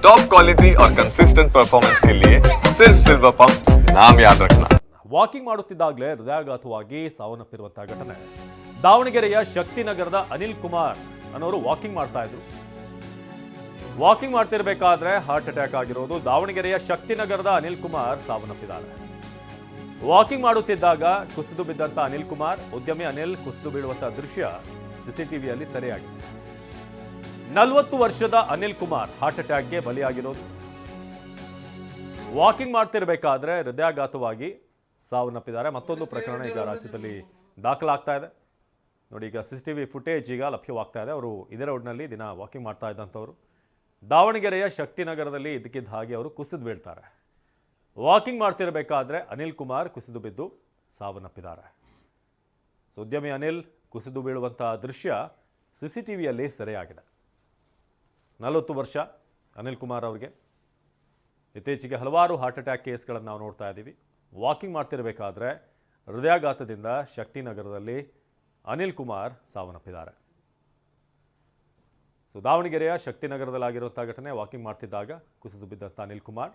Top quality और consistent performance के लिए सिर्फ सिल्वर पंप नाम याद रखना। ವಾಕಿಂಗ್ ಮಾಡುತ್ತಿದ್ದಾಗಲೇ ಹೃದಯಾಘಾತವಾಗಿ ಸಾವನ್ನಪ್ಪಿರುವಂತಹ ಘಟನೆ ದಾವಣಗೆರೆಯ ಶಕ್ತಿನಗರದ ಅನಿಲ್ ಕುಮಾರ್ ಅನ್ನೋರು ವಾಕಿಂಗ್ ಮಾಡ್ತಾ ಇದ್ರು. ವಾಕಿಂಗ್ ಮಾಡ್ತಿರ್ಬೇಕಾದ್ರೆ ಹಾರ್ಟ್ ಅಟ್ಯಾಕ್ ಆಗಿರೋದು. ದಾವಣಗೆರೆಯ ಶಕ್ತಿನಗರದ ಅನಿಲ್ ಕುಮಾರ್ ಸಾವನ್ನಪ್ಪಿದ್ದಾರೆ. ವಾಕಿಂಗ್ ಮಾಡುತ್ತಿದ್ದಾಗ ಕುಸಿದು ಬಿದ್ದಂತ ಅನಿಲ್ ಕುಮಾರ್, ಉದ್ಯಮಿ ಅನಿಲ್ ಕುಸಿದು ಬೀಳುವಂತಹ ದೃಶ್ಯ ಸಿಸಿಟಿವಿಯಲ್ಲಿ ಸೆರೆಯಾಗಿದೆ. 40 ವರ್ಷದ ಅನಿಲ್ ಕುಮಾರ್ ಹಾರ್ಟ್ ಅಟ್ಯಾಕ್ಗೆ ಬಲಿಯಾಗಿರೋದು. ವಾಕಿಂಗ್ ಮಾಡ್ತಿರ್ಬೇಕಾದ್ರೆ ಹೃದಯಾಘಾತವಾಗಿ ಸಾವನ್ನಪ್ಪಿದ್ದಾರೆ. ಮತ್ತೊಂದು ಪ್ರಕರಣ ಈಗ ರಾಜ್ಯದಲ್ಲಿ ದಾಖಲಾಗ್ತಾ ಇದೆ. ನೋಡಿ, ಈಗ ಸಿಸಿಟಿವಿ ಫುಟೇಜ್ ಈಗ ಲಭ್ಯವಾಗ್ತಾ ಇದೆ. ಅವರು ಇದೇ ರೋಡ್ನಲ್ಲಿ ದಿನ ವಾಕಿಂಗ್ ಮಾಡ್ತಾ ಇದ್ದಂಥವ್ರು. ದಾವಣಗೆರೆಯ ಶಕ್ತಿನಗರದಲ್ಲಿ ಇದಕ್ಕಿದ್ದ ಹಾಗೆ ಅವರು ಕುಸಿದು ಬೀಳ್ತಾರೆ. ವಾಕಿಂಗ್ ಮಾಡ್ತಿರಬೇಕಾದ್ರೆ ಅನಿಲ್ ಕುಮಾರ್ ಕುಸಿದು ಬಿದ್ದು ಸಾವನ್ನಪ್ಪಿದ್ದಾರೆ. ಉದ್ಯಮಿ ಅನಿಲ್ ಕುಸಿದು ಬೀಳುವಂತಹ ದೃಶ್ಯ ಸಿಸಿಟಿವಿಯಲ್ಲಿ ಸೆರೆಯಾಗಿದೆ. 40 ವರ್ಷ ಅನಿಲ್ ಕುಮಾರ್ ಅವರಿಗೆ. ಇತ್ತೀಚೆಗೆ ಹಲವಾರು ಹಾರ್ಟ್ ಅಟ್ಯಾಕ್ ಕೇಸ್ಗಳನ್ನು ನಾವು ನೋಡ್ತಾ ಇದ್ದೀವಿ. ವಾಕಿಂಗ್ ಮಾಡ್ತಿರಬೇಕಾದ್ರೆ ಹೃದಯಾಘಾತದಿಂದ ಶಕ್ತಿನಗರದಲ್ಲಿ ಅನಿಲ್ ಕುಮಾರ್ ಸಾವನ್ನಪ್ಪಿದ್ದಾರೆ. ದಾವಣಗೆರೆಯ ಶಕ್ತಿನಗರದಲ್ಲಾಗಿರುವಂಥ ಘಟನೆ. ವಾಕಿಂಗ್ ಮಾಡ್ತಿದ್ದಾಗ ಕುಸಿದು ಬಿದ್ದಂಥ ಅನಿಲ್ ಕುಮಾರ್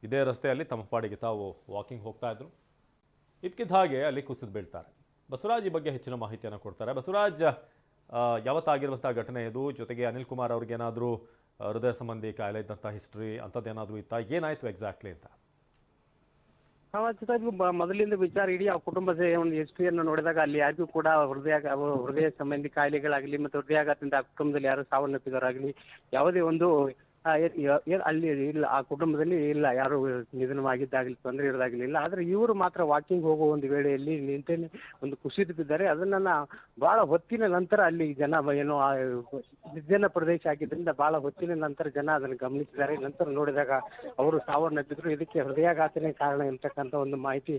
ಇದೇ ರಸ್ತೆಯಲ್ಲಿ ತಮ್ಮ ಪಾಡಿಗೆ ತಾವು ವಾಕಿಂಗ್ ಹೋಗ್ತಾ ಇದ್ರು. ಇದಕ್ಕಿದ್ದ ಹಾಗೆ ಅಲ್ಲಿ ಕುಸಿದು ಬೀಳ್ತಾರೆ. ಬಸವರಾಜ್ ಈ ಬಗ್ಗೆ ಹೆಚ್ಚಿನ ಮಾಹಿತಿಯನ್ನು ಕೊಡ್ತಾರೆ. ಬಸವರಾಜ್, ಯಾವತ್ತಾಗಿರುವಂಥ ಘಟನೆ ಇದು? ಜೊತೆಗೆ ಅನಿಲ್ ಕುಮಾರ್ ಅವ್ರಿಗೇನಾದರೂ ಹೃದಯ ಸಂಬಂಧಿ ಕಾಯಿಲೆ ಇದ್ದಂಥ ಹಿಸ್ಟ್ರಿ ಅಂಥದ್ದೇನಾದರೂ ಇತ್ತಾ? ಏನಾಯಿತು ಎಕ್ಸಾಕ್ಟ್ಲಿ ಅಂತ? ಮೊದಲಿಂದ ವಿಚಾರ ಇಡೀ ಆ ಕುಟುಂಬದ ಒಂದು ಹಿಸ್ಟ್ರಿಯನ್ನು ನೋಡಿದಾಗ ಅಲ್ಲಿ ಯಾರಿಗೂ ಕೂಡ ಹೃದಯ ಸಂಬಂಧಿ ಕಾಯಿಲೆಗಳಾಗಲಿ ಮತ್ತು ಹೃದಯಾಘಾತದಿಂದ ಆ ಕುಟುಂಬದಲ್ಲಿ ಯಾರು ಸಾವನ್ನಪ್ಪಿದವರಾಗಲಿ ಯಾವುದೇ ಒಂದು ಅಲ್ಲಿ ಇಲ್ಲ, ಆ ಕುಟುಂಬದಲ್ಲಿ ಇಲ್ಲ, ಯಾರು ನಿಧನವಾಗಿದ್ದಾಗಲಿ ತೊಂದರೆ ಇರೋದಾಗಲಿಲ್ಲ. ಆದರೆ ಇವರು ಮಾತ್ರ ವಾಕಿಂಗ್ ಹೋಗುವ ಒಂದು ವೇಳೆಯಲ್ಲಿ ನಿಂತೇನೆ ಒಂದು ಕುಸಿದು ಬಿದ್ದಾರೆ. ಅದನ್ನ ಬಹಳ ಹೊತ್ತಿನ ನಂತರ ಅಲ್ಲಿ ಜನ ಏನೋ ನಿರ್ಜನ ಪ್ರದೇಶ ಆಗಿದ್ದರಿಂದ ಬಹಳ ಹೊತ್ತಿನ ನಂತರ ಜನ ಅದನ್ನು ಗಮನಿಸಿದ್ದಾರೆ. ನಂತರ ನೋಡಿದಾಗ ಅವರು ಸಾವನ್ನಪ್ಪಿದ್ರು. ಇದಕ್ಕೆ ಹೃದಯಾಘಾತನೇ ಕಾರಣ ಇರ್ತಕ್ಕಂಥ ಒಂದು ಮಾಹಿತಿ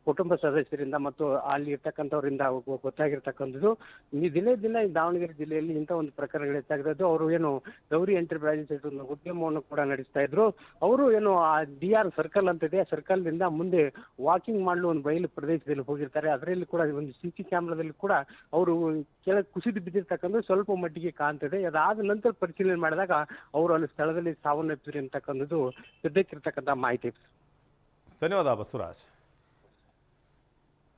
ಕುಟುಂಬ ಸದಸ್ಯರಿಂದ ಮತ್ತು ಅಲ್ಲಿ ಇರ್ತಕ್ಕಂಥವರಿಂದ ಗೊತ್ತಾಗಿರ್ತಕ್ಕಂಥದ್ದು. ಈ ದಿನ ದಾವಣಗೆರೆ ಜಿಲ್ಲೆಯಲ್ಲಿ ಇಂಥ ಒಂದು ಪ್ರಕರಣಗಳು ಹೆಚ್ಚಾಗಿರೋದು. ಅವರು ಏನು ಗೌರಿ ಎಂಟರ್ಪ್ರೈಸಸ್ ಉದ್ಯಮವನ್ನು ಕೂಡ ನಡೆಸ್ತಾ ಇದ್ರು. ಅವರು ಏನು ಆ DR ಸರ್ಕಲ್ ಅಂತಿದೆ, ಆ ಸರ್ಕಲ್ ದಿಂದ ಮುಂದೆ ವಾಕಿಂಗ್ ಮಾಡಲು ಒಂದು ಬಯಲು ಪ್ರದೇಶದಲ್ಲಿ ಹೋಗಿರ್ತಾರೆ. ಅದರಲ್ಲಿ ಕೂಡ ಒಂದು CC ಕ್ಯಾಮ್ರಾದಲ್ಲಿ ಕೂಡ ಅವರು ಕೆಳಗೆ ಕುಸಿದು ಬಿದ್ದಿರ್ತಕ್ಕಂಥ ಸ್ವಲ್ಪ ಮಟ್ಟಿಗೆ ಕಾಣ್ತದೆ. ಅದಾದ ನಂತರ ಪರಿಶೀಲನೆ ಮಾಡಿದಾಗ ಅವರು ಅಲ್ಲಿ ಸ್ಥಳದಲ್ಲಿ ಸಾವನ್ನಪ್ಪಿದ್ರು ಅಂತಕ್ಕಂಥದ್ದು ಸದ್ಯಕ್ಕಿರ್ತಕ್ಕಂಥ ಮಾಹಿತಿ. ಧನ್ಯವಾದ ಬಸವರಾಜ್.